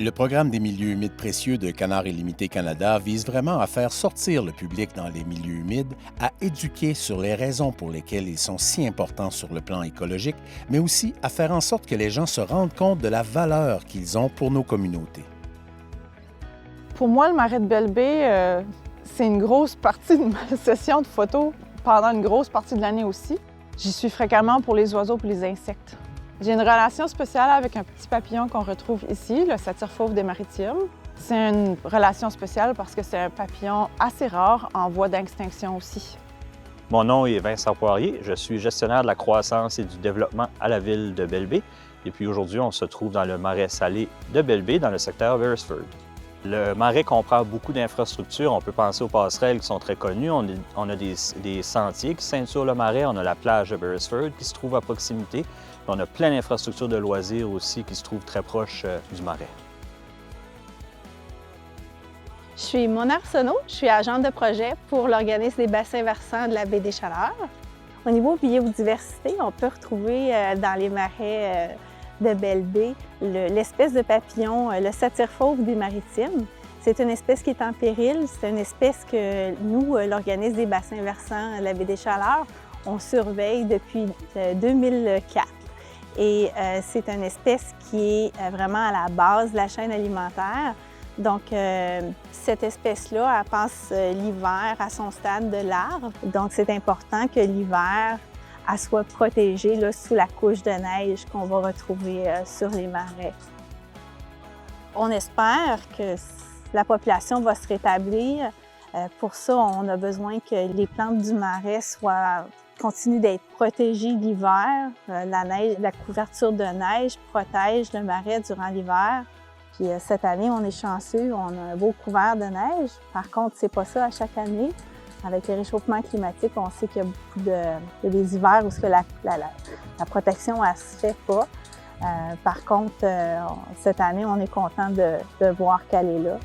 Le programme des milieux humides précieux de Canards Illimité Canada vise vraiment à faire sortir le public dans les milieux humides, à éduquer sur les raisons pour lesquelles ils sont si importants sur le plan écologique, mais aussi à faire en sorte que les gens se rendent compte de la valeur qu'ils ont pour nos communautés. Pour moi, le marais de Belle-Baie, c'est une grosse partie de ma session de photos pendant une grosse partie de l'année aussi. J'y suis fréquemment pour les oiseaux et les insectes. J'ai une relation spéciale avec un petit papillon qu'on retrouve ici, le satyre fauve des Maritimes. C'est une relation spéciale parce que c'est un papillon assez rare, en voie d'extinction aussi. Mon nom est Vincent Poirier, je suis gestionnaire de la croissance et du développement à la ville de Belle-Baie. Et puis aujourd'hui, on se trouve dans le marais salé de Belle-Baie, dans le secteur Beresford. Le marais comprend beaucoup d'infrastructures. On peut penser aux passerelles qui sont très connues. On a des sentiers qui ceinturent le marais. On a la plage de Beresford qui se trouve à proximité. On a plein d'infrastructures de loisirs aussi qui se trouvent très proches du marais. Je suis Mona Arsenault, je suis agente de projet pour l'organisme des bassins versants de la baie des Chaleurs. Au niveau biodiversité, on peut retrouver dans les marais de Belle-Baie l'espèce de papillon, le satyre fauve des Maritimes. C'est une espèce qui est en péril. C'est une espèce que nous, l'organisme des bassins versants de la baie des Chaleurs, on surveille depuis 2004. Et c'est une espèce qui est vraiment à la base de la chaîne alimentaire. Donc, cette espèce-là, elle passe l'hiver à son stade de larve. Donc, c'est important que l'hiver, elle soit protégée là, sous la couche de neige qu'on va retrouver sur les marais. On espère que la population va se rétablir. Pour ça, on a besoin que les plantes du marais continuent d'être protégées l'hiver. La couverture de neige protège le marais durant l'hiver. Puis cette année, on est chanceux, on a un beau couvert de neige. Par contre, c'est pas ça à chaque année. Avec le réchauffement climatique, on sait qu'il y a beaucoup des hivers où la protection ne se fait pas. Par contre, cette année, on est content de voir qu'elle est là.